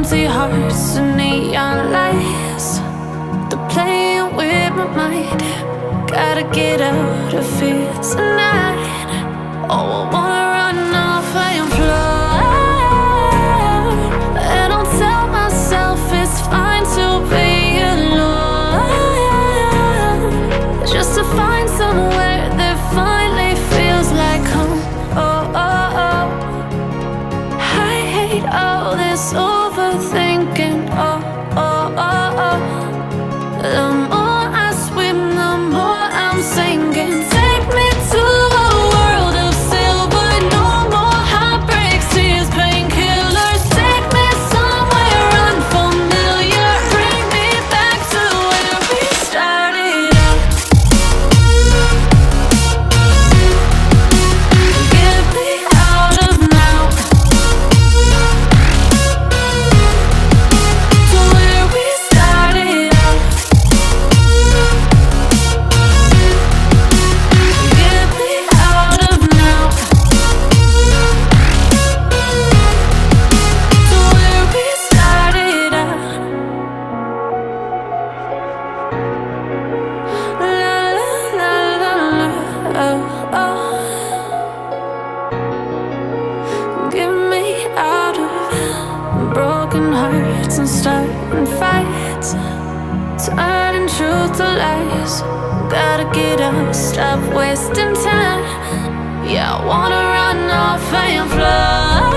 empty hearts and neon lights. They're playing with my mind. Gotta get out of here tonight. Oh, I wanna run off and fly. And I'll tell myself it's fine to be alone, just to find somewhere that finally feels like home. Oh, oh, oh. I hate all this overthinking. Oh, oh, oh, oh. The more I swim, the more I'm sinking. Take me to a world of silver. No more heartbreaks, tears, painkillers. Take me somewhere unfamiliar. Bring me back to where we started out. Get me out of now, to where we started out. Get me out of now, to where we started out. La la la la la, oh, oh. Get me out of broken hearts and starting fights, turning truth to lies. Gotta get up, stop wasting time. Yeah, I wanna run off and fly.